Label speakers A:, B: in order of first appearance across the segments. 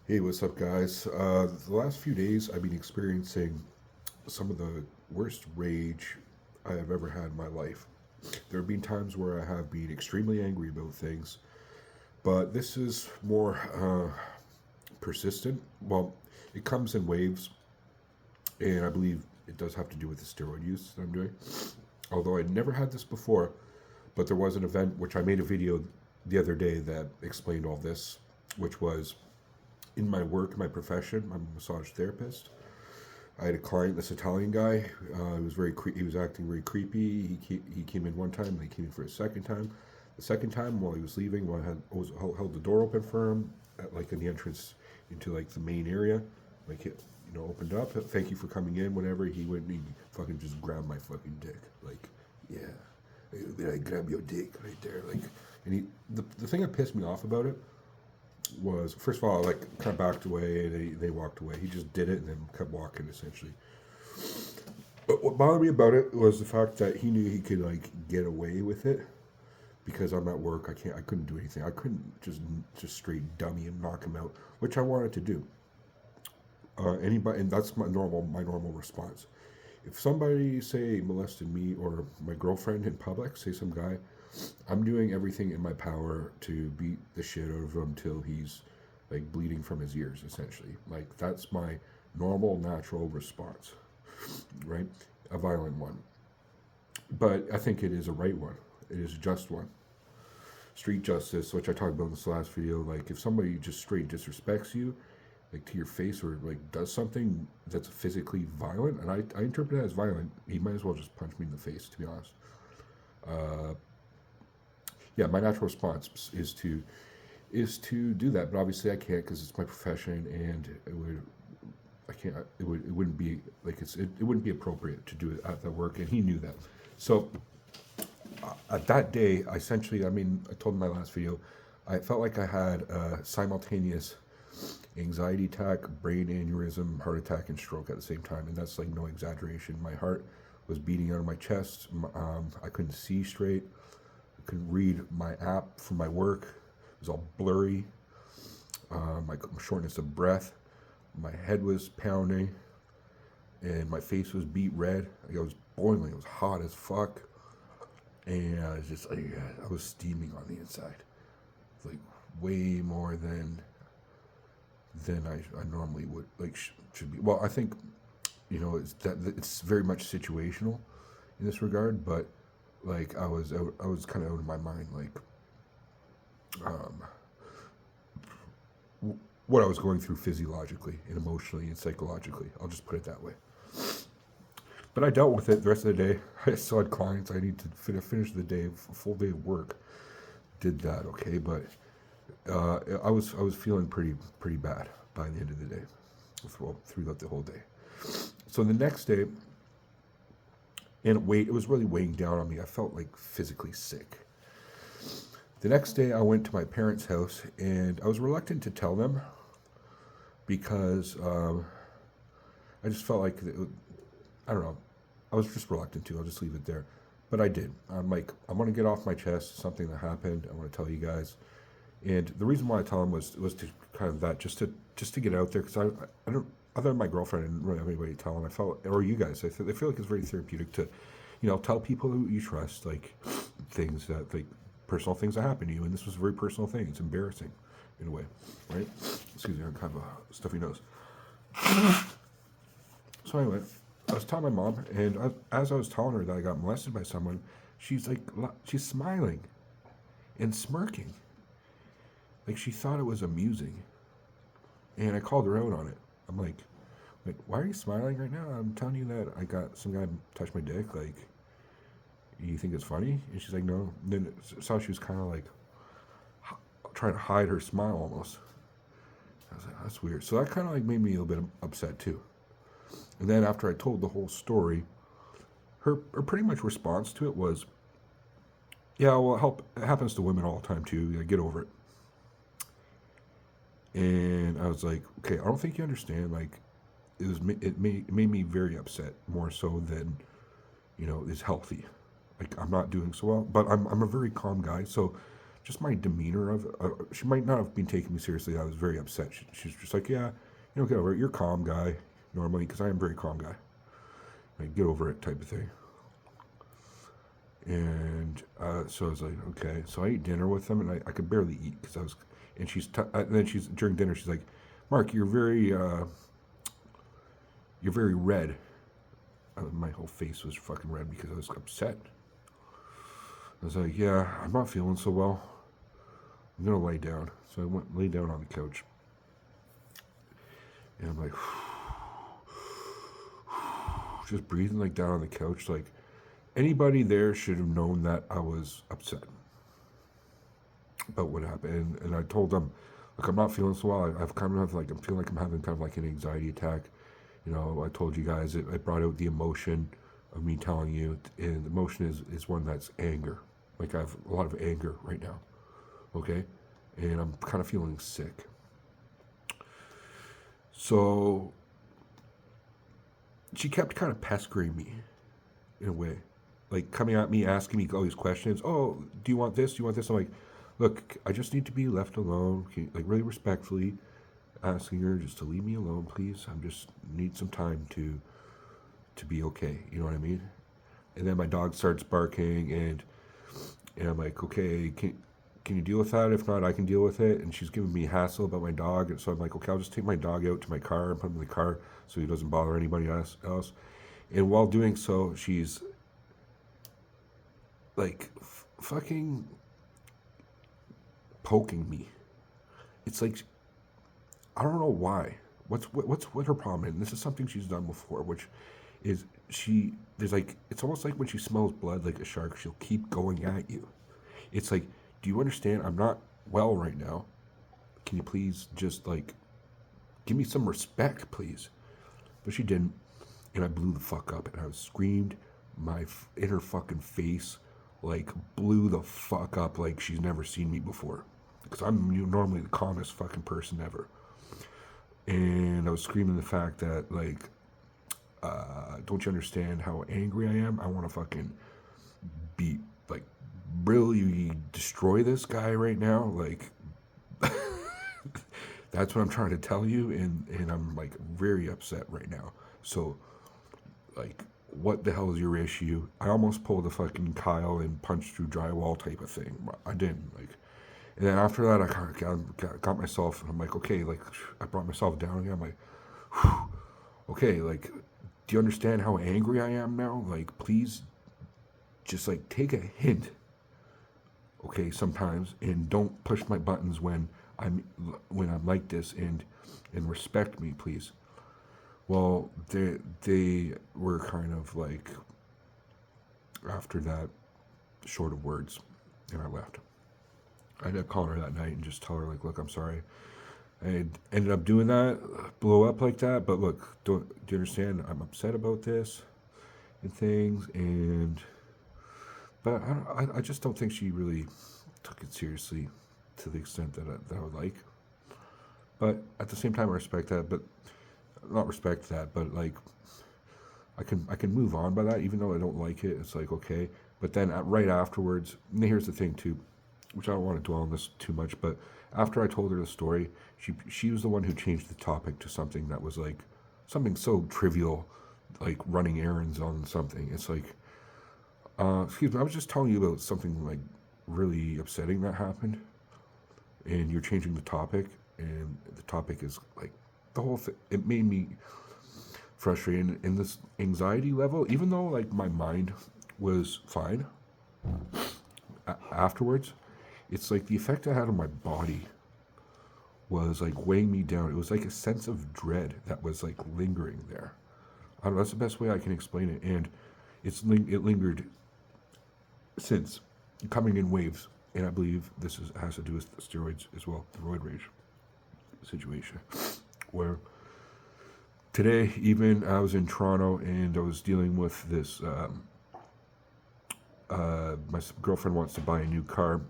A: Hey, what's up, guys? The last few days, I've been experiencing some of the worst rage I have ever had in my life. There have been times where I have been extremely angry about things, but this is more persistent. Well, it comes in waves, and I believe it does have to do with the steroid use that I'm doing. Although I never had this before, but there was an event which I made a video the other day that explained all this, which was in my work, my profession. I'm a massage therapist. I had a client, this Italian guy. He was he was acting very creepy. He came in one time, and he came in for a second time. The second time, while he was leaving, while held the door open for him, like in the entrance into like the main area, like it, opened up. Thank you for coming in. Whatever. He went and he fucking just grabbed my fucking dick. Like, yeah, I grab your dick right there. Like, and the thing that pissed me off about it was, first of all, like, kind of backed away and they walked away. He just did it and then kept walking, essentially. But what bothered me about it was the fact that he knew he could like get away with it because I'm at work. I couldn't do anything. I couldn't just straight dummy and knock him out, which I wanted to do. Anybody, and that's my normal response. If somebody say molested me or my girlfriend in public, say some guy, I'm doing everything in my power to beat the shit out of him till he's like bleeding from his ears, essentially. Like, that's my normal, natural response, right? A violent one. But I think it is a right one. It is a just one. Street justice, which I talked about in this last video, like if somebody just straight disrespects you, like to your face, or like does something that's physically violent, and I interpret it as violent, he might as well just punch me in the face, to be honest. Uh, yeah, my natural response is to do that, but obviously I can't because it's my profession, and I can't. It wouldn't be like it wouldn't be appropriate to do it at the work, and he knew that. So at that day, I essentially, I mean, I told in my last video, I felt like I had a simultaneous anxiety attack, brain aneurysm, heart attack, and stroke at the same time, and that's like no exaggeration. My heart was beating out of my chest. I couldn't see straight. I couldn't read my app from my work. It was all blurry. My shortness of breath. My head was pounding, and my face was beat red. Like, I was boiling. It was hot as fuck, and I was just like, I was steaming on the inside, like way more than I normally would like should be. Well, I think it's very much situational in this regard, but like I was kind of out of my mind, like um, what I was going through physiologically and emotionally and psychologically. I'll just put it that way. But I dealt with it the rest of the day. I still had clients. I need to finish the day, a full day of work. Did that, okay, but I was feeling pretty bad by the end of the day, well, throughout the whole day. So the next day, and it was really weighing down on me. I felt like physically sick. The next day, I went to my parents' house, and I was reluctant to tell them because I just felt like I don't know. I was just reluctant to. I'll just leave it there. But I did. I'm like, I want to get off my chest something that happened. I want to tell you guys. And the reason why I tell them was to kind of that, just to get out there, because I don't, other than my girlfriend, I didn't really have anybody to tell, and I felt, or you guys, I feel like it's very therapeutic to, tell people who you trust, like things that, like personal things that happen to you, and this was a very personal thing. It's embarrassing in a way, right? Excuse me, I have a stuffy nose. So anyway, I was telling my mom, and as I was telling her that I got molested by someone, she's like, she's smiling and smirking, like she thought it was amusing. And I called her out on it. I'm like, why are you smiling right now? I'm telling you that I got some guy touched my dick. Like, you think it's funny? And she's like, no. And then so she was kind of like trying to hide her smile almost. I was like, that's weird. So that kind of like made me a little bit upset too. And then after I told the whole story, her pretty much response to it was, yeah, well, it happens to women all the time too. Yeah, get over it. And I was like, okay, I don't think you understand. Like, it made me very upset, more so than is healthy. Like, I'm not doing so well, but I'm a very calm guy. So just my demeanor of she might not have been taking me seriously. I was very upset. She's just like, yeah, get over it. You're a calm guy normally, because I am a very calm guy. Like, get over it type of thing. And so I was like, okay. So I ate dinner with them, and I could barely eat because I was. And then she's during dinner. She's like, Mark, you're very red. My whole face was fucking red because I was upset. I was like, yeah, I'm not feeling so well. I'm gonna lay down. So I lay down on the couch, and I'm like, just breathing like down on the couch. Like, anybody there should have known that I was upset about what happened. And I told them, look, I'm not feeling so well. I've kind of like, I'm feeling like I'm having kind of like an anxiety attack. I told you guys it brought out the emotion of me telling you, and the emotion is one that's anger. Like, I have a lot of anger right now, okay? And I'm kind of feeling sick. So she kept kind of pestering me in a way, like coming at me, asking me all these questions. Oh, do you want this? Do you want this? I'm like, look, I just need to be left alone. Like, really respectfully asking her just to leave me alone, please. I just need some time to be okay. You know what I mean? And then my dog starts barking, and I'm like, okay, can you deal with that? If not, I can deal with it. And she's giving me hassle about my dog, and so I'm like, okay, I'll just take my dog out to my car and put him in the car so he doesn't bother anybody else. And while doing so, she's like fucking poking me. It's like, I don't know why. What her problem is? And this is something she's done before, which is there's like, it's almost like when she smells blood like a shark, she'll keep going at you. It's like, do you understand? I'm not well right now. Can you please just like give me some respect, please? But she didn't, and I blew the fuck up, and I screamed in her fucking face, like blew the fuck up like she's never seen me before, because I'm normally the calmest fucking person ever. And I was screaming the fact that, like, don't you understand how angry I am? I want to fucking really destroy this guy right now. Like, that's what I'm trying to tell you, and I'm, like, very upset right now. So, like, what the hell is your issue? I almost pulled a fucking Kyle and punched through drywall type of thing. I didn't, like. And then after that, I kind of got myself, and I'm like, okay, like, I brought myself down again. I'm like, whew, okay, like, do you understand how angry I am now? Like, please, just, like, take a hint, okay, sometimes, and don't push my buttons when I'm like this, and respect me, please. Well, they were kind of like, after that, short of words, and I left. I ended up calling her that night and just tell her, like, look, I'm sorry. I ended up doing that, blow up like that, but look, do you understand? I'm upset about this and things, but I just don't think she really took it seriously to the extent that I would like. But at the same time, I respect that, but like, I can move on by that, even though I don't like it. It's like, okay, but then right afterwards, and here's the thing too, which I don't want to dwell on this too much, but after I told her the story, she was the one who changed the topic to something that was like something so trivial, like running errands on something. It's like, excuse me, I was just telling you about something like really upsetting that happened, and you're changing the topic, and the topic is like the whole thing. It made me frustrated in this anxiety level, even though like my mind was fine afterwards. It's like the effect I had on my body was like weighing me down. It was like a sense of dread that was like lingering there. I don't know, that's the best way I can explain it. And it lingered since, coming in waves. And I believe this has to do with the steroids as well, the roid rage situation. Where today, even I was in Toronto and I was dealing with this. My girlfriend wants to buy a new car.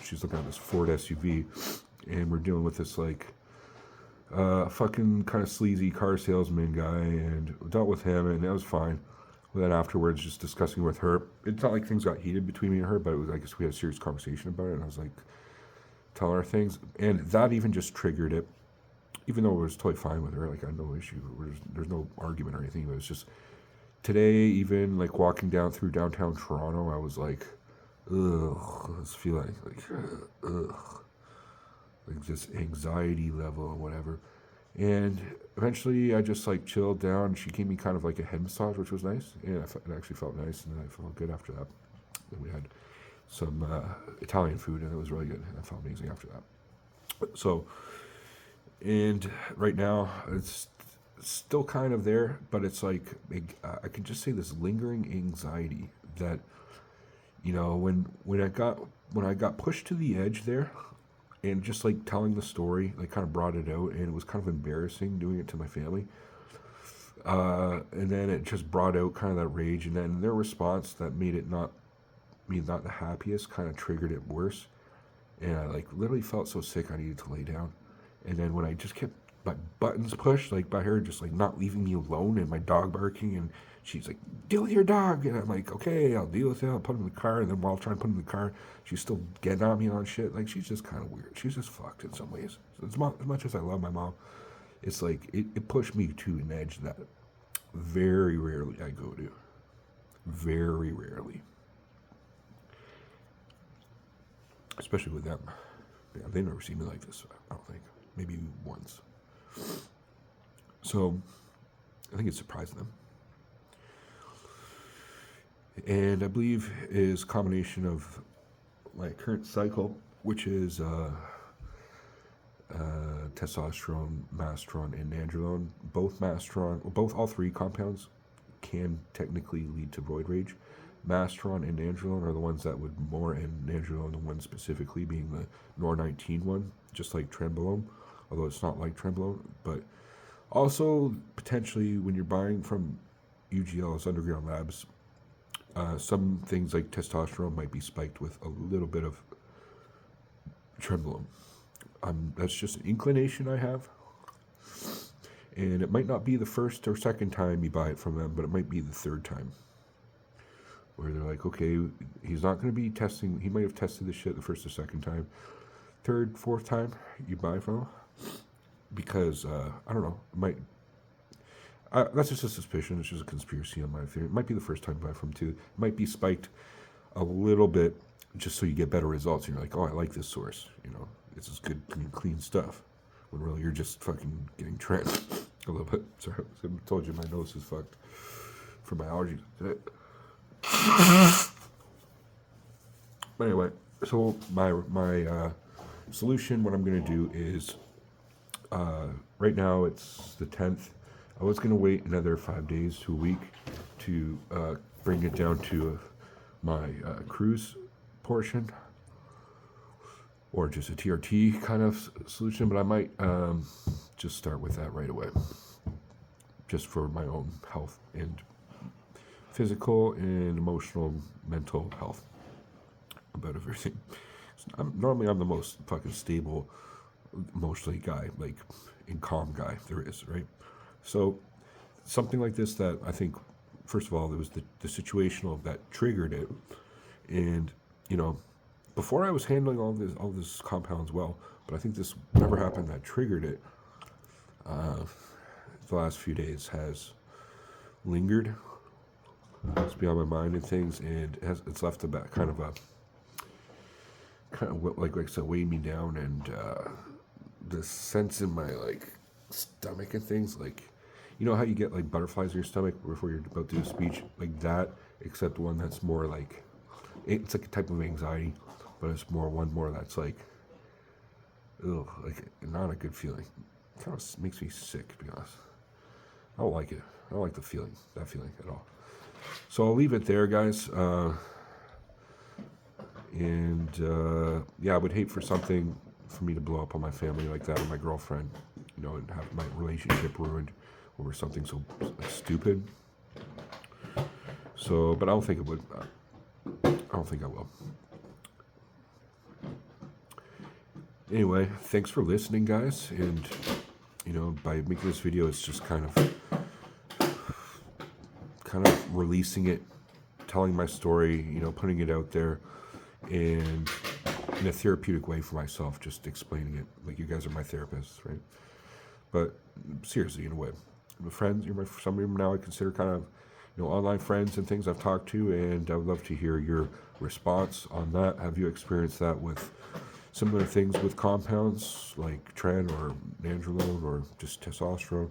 A: She's looking at this Ford SUV, and we're dealing with this like fucking kind of sleazy car salesman guy, and dealt with him, and that was fine. then afterwards, just discussing with her, it's not like things got heated between me and her, but it was, I guess we had a serious conversation about it, and I was like telling her things, and that even just triggered it. Even though it was totally fine with her, like I had no issue. There's no argument or anything. It was just today, even like walking down through downtown Toronto, I was like, ugh, I was feeling ugh, like this anxiety level or whatever. And eventually, I just like chilled down. She gave me kind of like a head massage, which was nice. And it actually felt nice, and I felt good after that. And we had some Italian food, and it was really good. And I felt amazing after that. So, and right now, it's still kind of there, but it's like I could just say this lingering anxiety that, you know, when I got pushed to the edge there, and just like telling the story, like kind of brought it out, and it was kind of embarrassing doing it to my family. And then it just brought out kind of that rage, and then their response that made it not the happiest kind of triggered it worse, and I like literally felt so sick I needed to lay down. And then when I just kept my buttons pushed, like by her just like not leaving me alone, and my dog barking, and she's like, deal with your dog, and I'm like, okay, I'll deal with it, I'll put him in the car, and then while trying to put him in the car, she's still getting on me on shit. Like, she's just kind of weird. She's just fucked in some ways. So as much as I love my mom, it's like it pushed me to an edge that very rarely I go to. Very rarely. Especially with them. Yeah, they've never seen me like this, I don't think. Maybe once. So, I think it surprised them. And I believe is a combination of my current cycle, which is testosterone, masteron, and nandrolone. All three compounds can technically lead to roid rage. Masteron and nandrolone are the ones that would more, and nandrolone, the one specifically being the NOR19 one, just like trenbolone, although it's not like trenbolone. But also, potentially, when you're buying from UGL's Underground Labs, some things like testosterone might be spiked with a little bit of trenbolone. That's just an inclination I have. And it might not be the first or second time you buy it from them, but it might be the third time. Where they're like, okay, he's not going to be testing, he might have tested this shit the first or second time. Third, fourth time you buy from him. Because, I don't know, it might... that's just a suspicion. It's just a conspiracy on my theory. It might be the first time you buy from too. It might be spiked a little bit just so you get better results. And you're like, oh, I like this source. You know, it's just good, clean stuff. When really you're just fucking getting trenched a little bit. Sorry, I told you my nose is fucked for my allergies. But anyway, so my solution, what I'm going to do is, right now it's the 10th. I was going to wait another 5 days to a week to bring it down to my cruise portion, or just a TRT kind of solution, but I might just start with that right away, just for my own health and physical and emotional, mental health about everything. Normally I'm the most fucking stable emotionally guy, like and calm guy there is, right? So something like this that I think, first of all, there was the situational that triggered it. And, you know, before I was handling all this compounds well, but I think this never happened that triggered it. The last few days has lingered. It's beyond my mind and things, and it's left a kind of like I said, weighing me down, and the sense in my like stomach and things, like, you know how you get like butterflies in your stomach before you're about to do a speech, like that, except one that's more like, it's like a type of anxiety, but it's one more that's like, ugh, like not a good feeling. It kind of makes me sick, to be honest. I don't like it. I don't like that feeling at all. So I'll leave it there, guys. Yeah, I would hate for something for me to blow up on my family like that, or my girlfriend, you know, and have my relationship ruined over something so stupid. So, but I don't think it would. I don't think I will. Anyway, thanks for listening, guys. And, you know, by making this video, it's just kind of kind of releasing it, telling my story, you know, putting it out there, and in a therapeutic way for myself, just explaining it. Like, you guys are my therapists, right? But seriously, in a way, my friends, you're some of them now I consider kind of, you know, online friends and things I've talked to, and I would love to hear your response on that. Have you experienced that with similar things with compounds like tren or nandrolone or just testosterone?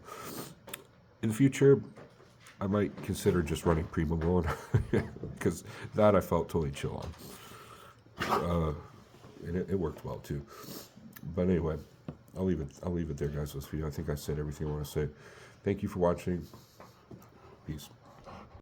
A: In the future, I might consider just running Primolone because that I felt totally chill on, and it worked well too. But anyway, I'll leave it there, guys. With this video, I think I said everything I want to say. Thank you for watching. Peace.